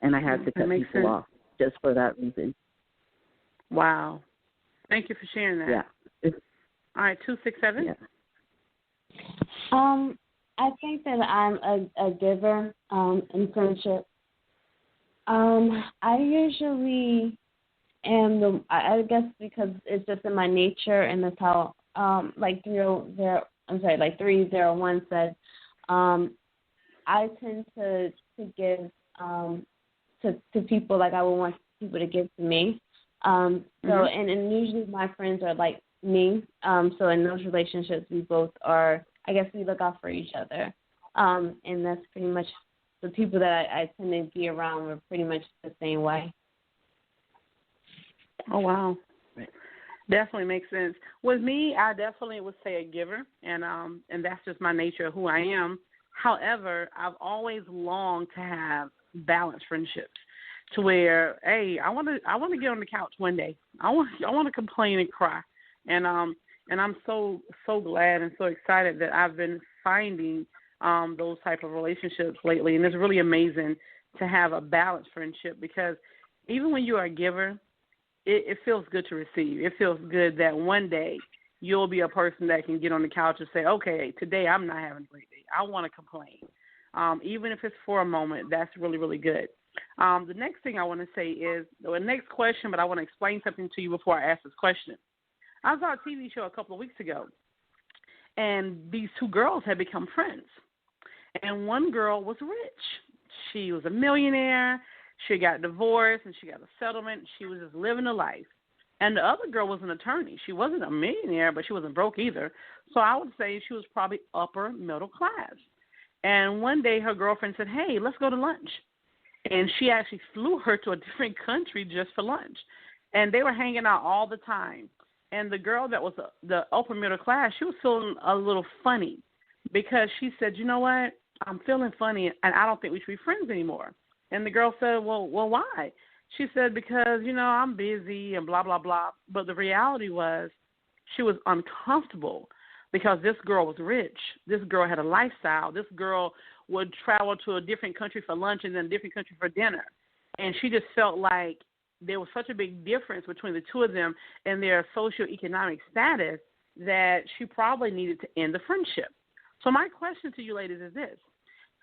and I had to cut people sense. off just for that reason. Wow. Thank you for sharing that. Yeah. All right, 267. Yeah. I think that I'm a giver in friendship. I usually am I guess because it's just in my nature, and that's how like 301 said, I tend to give to people like I would want people to give to me. And usually my friends are like me. So in those relationships, we both are, I guess we look out for each other. And that's pretty much the people that I tend to be around are pretty much the same way. Oh, wow. Definitely makes sense. With me, I definitely would say a giver, and that's just my nature of who I am. However, I've always longed to have balanced friendships, to where, hey, I want to get on the couch one day. I want to complain and cry, and I'm so glad and so excited that I've been finding those type of relationships lately, and it's really amazing to have a balanced friendship, because even when you are a giver, it feels good to receive. It feels good that one day you'll be a person that can get on the couch and say, okay, today I'm not having a great day. I want to complain. Even if it's for a moment, that's really, really good. The next thing I want to say is the next question, but I want to explain something to you before I ask this question. I saw a TV show a couple of weeks ago, and these two girls had become friends. And one girl was rich. She was a millionaire. She got divorced, and she got a settlement. She was just living a life. And the other girl was an attorney. She wasn't a millionaire, but she wasn't broke either. So I would say she was probably upper middle class. And one day her girlfriend said, hey, let's go to lunch. And she actually flew her to a different country just for lunch. And they were hanging out all the time. And the girl that was the upper middle class, she was feeling a little funny, because she said, you know what, I'm feeling funny, and I don't think we should be friends anymore. And the girl said, well, why? She said, because, I'm busy and blah, blah, blah. But the reality was she was uncomfortable because this girl was rich. This girl had a lifestyle. This girl would travel to a different country for lunch and then a different country for dinner. And she just felt like there was such a big difference between the two of them and their socioeconomic status that she probably needed to end the friendship. So my question to you ladies is this.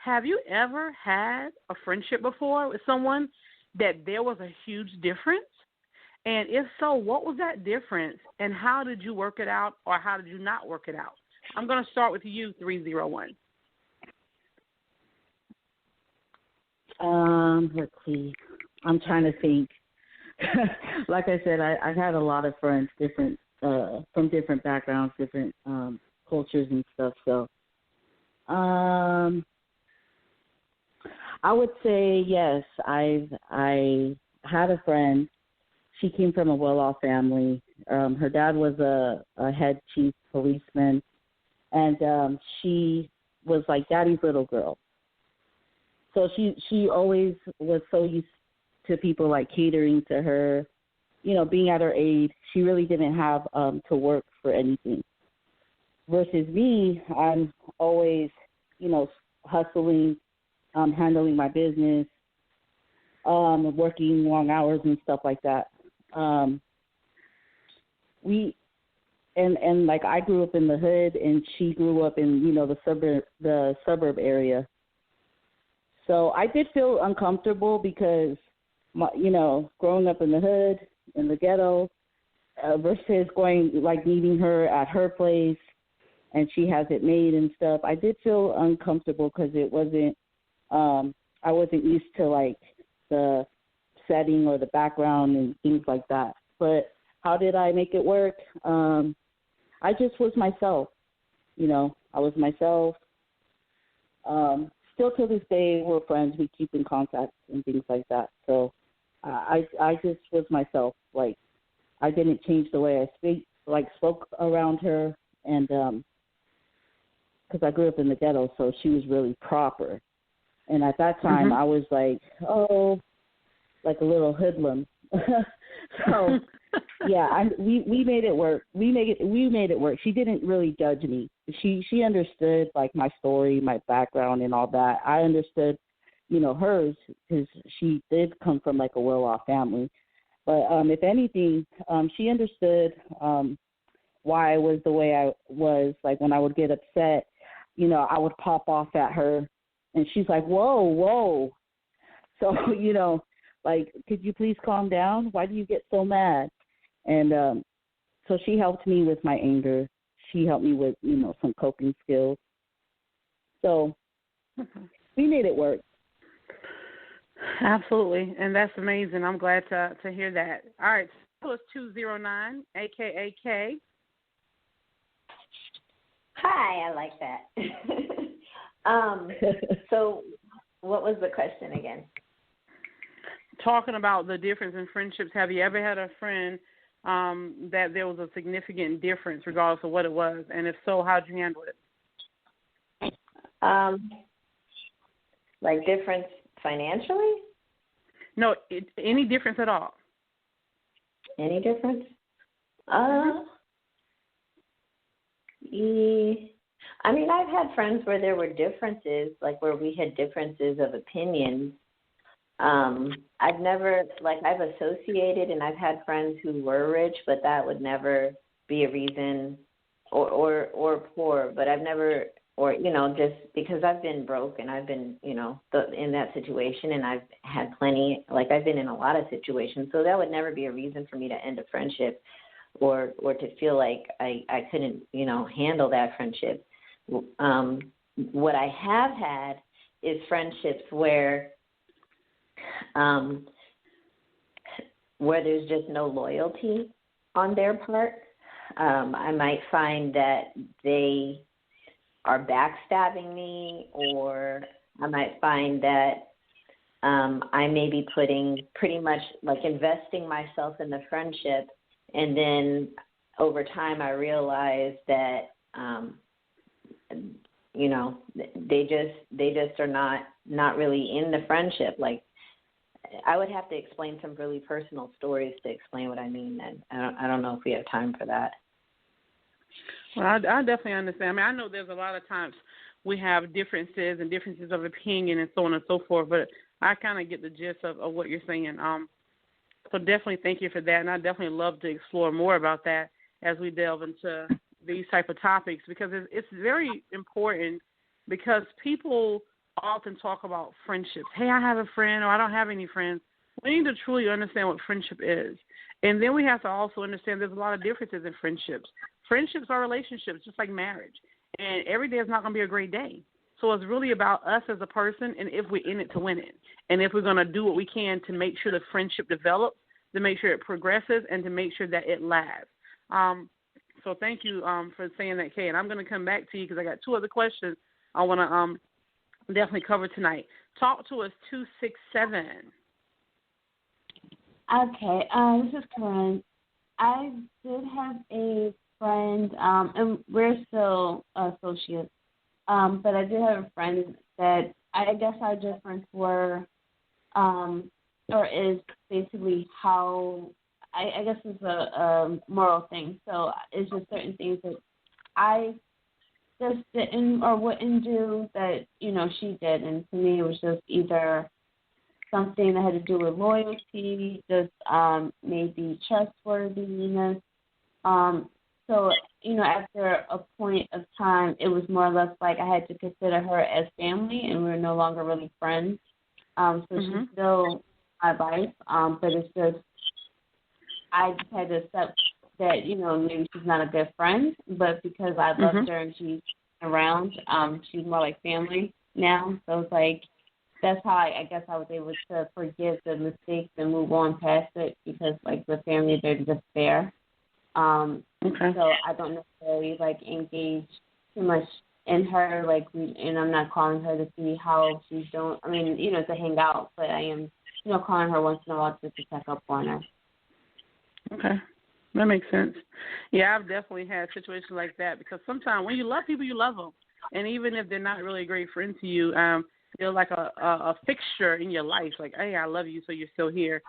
Have you ever had a friendship before with someone that there was a huge difference? And if so, what was that difference, and how did you work it out, or how did you not work it out? I'm going to start with you, 301. Let's see. I'm trying to think. Like I said, I've had a lot of friends, different from different backgrounds, different cultures and stuff. So, I would say yes. I had a friend. She came from a well-off family. Her dad was a head chief policeman, and she was like daddy's little girl. So she always was so used to people like catering to her, being at her age. She really didn't have to work for anything. Versus me, I'm always, hustling, handling my business, working long hours and stuff like that. Like I grew up in the hood, and she grew up in the suburb area. So I did feel uncomfortable because growing up in the hood, in the ghetto, versus meeting her at her place, and she has it made and stuff. I did feel uncomfortable because it wasn't. I wasn't used to the setting or the background and things like that. But how did I make it work? I just was myself. I was myself. Still to this day, we're friends. We keep in contact and things like that. So I just was myself. I didn't change the way I spoke around her, and because I grew up in the ghetto, so she was really proper. And at that time, I was like a little hoodlum. So yeah, we made it work. We made it work. She didn't really judge me. She understood my story, my background, and all that. I understood, hers, because she did come from like a well-off family. But if anything, she understood why I was the way I was. Like when I would get upset, I would pop off at her, and she's like, "Whoa, whoa." So like, could you please calm down? Why do you get so mad? And so she helped me with my anger. She helped me with some coping skills. So we made it work. Absolutely, and that's amazing. I'm glad to hear that. All right, plus 209, aka K. Hi, I like that. So, what was the question again? Talking about the difference in friendships. Have you ever had a friend that there was a significant difference, regardless of what it was, and if so, how'd you handle it? Like difference financially? No, any difference at all. Any difference? I mean, I've had friends where there were differences, like where we had differences of opinions. I've never, I've associated and I've had friends who were rich, but that would never be a reason, or poor, but I've never, or, just because I've been broke and I've been, in that situation, and I've had plenty, I've been in a lot of situations, so that would never be a reason for me to end a friendship or to feel like I couldn't, handle that friendship. What I have had is friendships where there's just no loyalty on their part. I might find that they are backstabbing me, or I might find that I may be putting pretty much investing myself in the friendship, and then over time I realize that they just are not really in the friendship. I would have to explain some really personal stories to explain what I mean, and I don't know if we have time for that. Well, I definitely understand. I mean, I know there's a lot of times we have differences and differences of opinion and so on and so forth, but I kind of get the gist of what you're saying. So definitely thank you for that, and I definitely love to explore more about that as we delve into these type of topics, because it's very important, because people often talk about friendships. Hey, I have a friend, or I don't have any friends. We need to truly understand what friendship is. And then we have to also understand there's a lot of differences in friendships. Friendships are relationships, just like marriage. And every day is not going to be a great day. So it's really about us as a person, and if we're in it to win it. And if we're going to do what we can to make sure the friendship develops, to make sure it progresses, and to make sure that it lasts. So thank you for saying that, Kay. And I'm going to come back to you because I got two other questions I want to definitely cover tonight. Talk to us, 267. Okay, this is Corinne. I did have a friend, and we're still associates, but I did have a friend that I guess our difference were, or is basically how, I guess it's a moral thing. So it's just certain things that I just didn't or wouldn't do that, she did. And to me, it was just either something that had to do with loyalty, just maybe trustworthiness. So, after a point of time, it was more or less like I had to consider her as family, and we were no longer really friends. So she's still my wife, but it's just I just had to accept that, maybe she's not a good friend, but because I loved her and she's around, she's more like family now. So it's like that's how I guess I was able to forgive the mistakes and move on past it, because the family, they're just there. So I don't necessarily engage too much in her, and I'm not calling her to see how she's doing. I mean, to hang out, but I am, calling her once in a while just to check up on her. Okay, that makes sense. Yeah, I've definitely had situations like that, because sometimes when you love people, you love them, and even if they're not really a great friend to you, they're like a fixture in your life. Like, hey, I love you, so you're still here.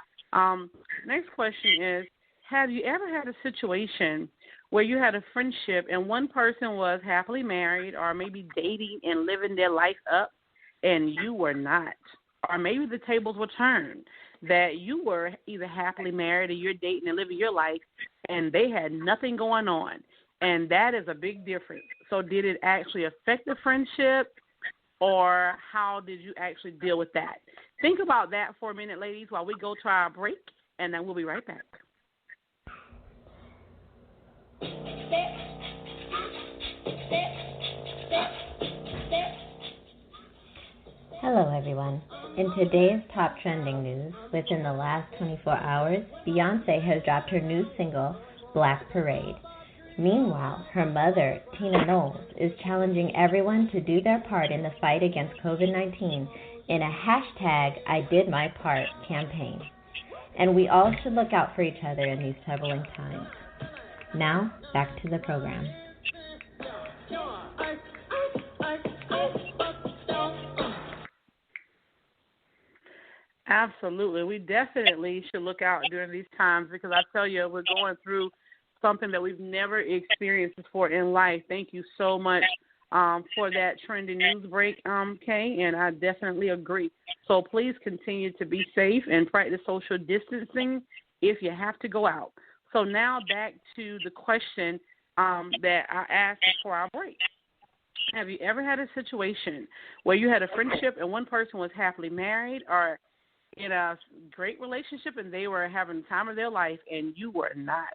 Next question is, have you ever had a situation where you had a friendship and one person was happily married or maybe dating and living their life up, and you were not? or maybe the tables were turned, that you were either happily married or you're dating and living your life, and they had nothing going on. And that is a big difference. So did it actually affect the friendship, or how did you actually deal with that? Think about that for a minute, ladies, while we go to our break, and then we'll be right back. Hello, everyone. In today's top trending news, within the last 24 hours, Beyoncé has dropped her new single, Black Parade. Meanwhile, her mother, Tina Knowles, is challenging everyone to do their part in the fight against COVID-19 in a #IDidMyPart campaign. And we all should look out for each other in these troubling times. Now, back to the program. Absolutely. We definitely should look out during these times, because I tell you, we're going through something that we've never experienced before in life. Thank you so much for that trending news break, Kay, and I definitely agree. So please continue to be safe and practice social distancing if you have to go out. So now back to the question that I asked before our break. Have you ever had a situation where you had a friendship and one person was happily married or in a great relationship and they were having the time of their life and you were not?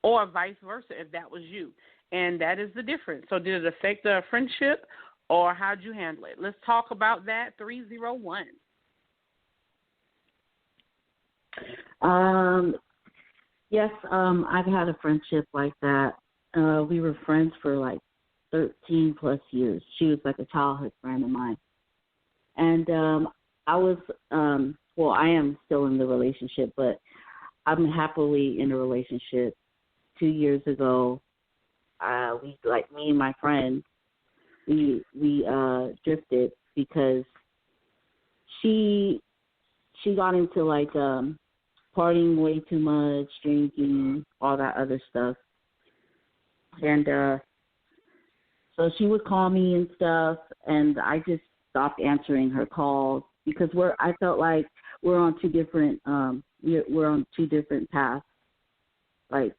Or vice versa, if that was you. And that is the difference. So did it affect the friendship, or how'd you handle it? Let's talk about that. 301. Yes, I've had a friendship like that. We were friends for like 13 plus years. She was like a childhood friend of mine. And I was, I am still in the relationship, but I'm happily in a relationship. 2 years ago, me and my friend, we drifted because she got into like partying way too much, drinking, all that other stuff, and so she would call me and stuff, and I just stopped answering her calls because I felt like we're on two different paths, like.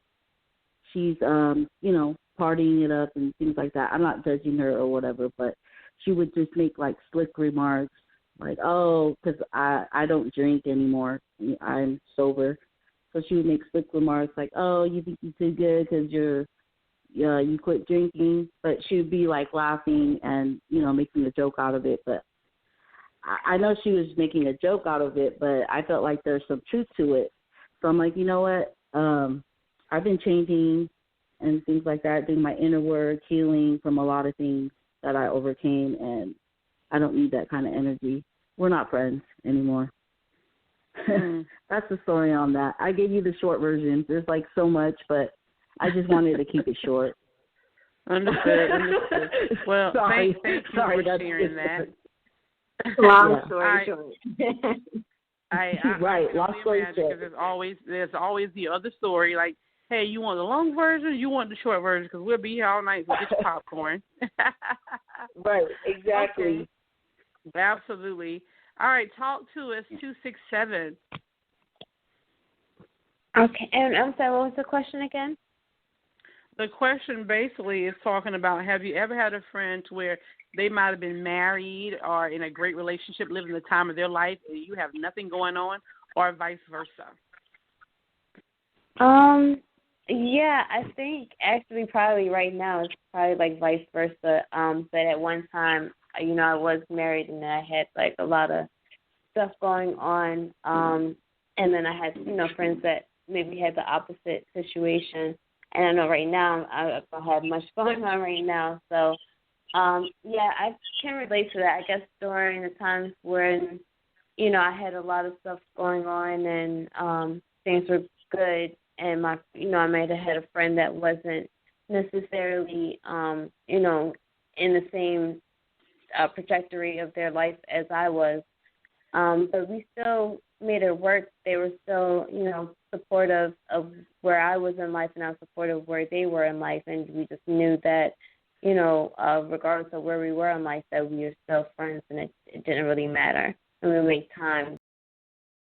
She's, partying it up and things like that. I'm not judging her or whatever, but she would just make, like, slick remarks, like, oh, because I don't drink anymore. I'm sober. So she would make slick remarks like, oh, you think you're too good because you quit drinking. But she would be, like, laughing and, making a joke out of it. But I know she was making a joke out of it, but I felt like there's some truth to it. So I'm like, you know what? I've been changing and things like that, doing my inner work, healing from a lot of things that I overcame, and I don't need that kind of energy. We're not friends anymore. That's the story on that. I gave you the short version. There's like so much, but I just wanted to keep it short. Understood. Well, thank you for sharing that. Long story short. Right, long story short. Because there's always the other story. Like, hey, you want the long version? Or you want the short version? Because we'll be here all night to get your popcorn. Right, exactly. Okay. Absolutely. All right, talk to us. 267. Okay, and I'm sorry, what was the question again? The question basically is talking about, have you ever had a friend where they might have been married or in a great relationship, living the time of their life, and you have nothing going on, or vice versa? Yeah, I think actually probably right now it's probably like vice versa. But at one time, I was married and I had like a lot of stuff going on. And then I had, friends that maybe had the opposite situation. And I know right now I don't have much going on right now. So, yeah, I can relate to that. I guess during the times when, I had a lot of stuff going on and things were good. And I might have had a friend that wasn't necessarily, in the same trajectory of their life as I was. But we still made it work. They were still, supportive of where I was in life, and I was supportive of where they were in life. And we just knew that, regardless of where we were in life, that we were still friends, and it didn't really matter. and we make time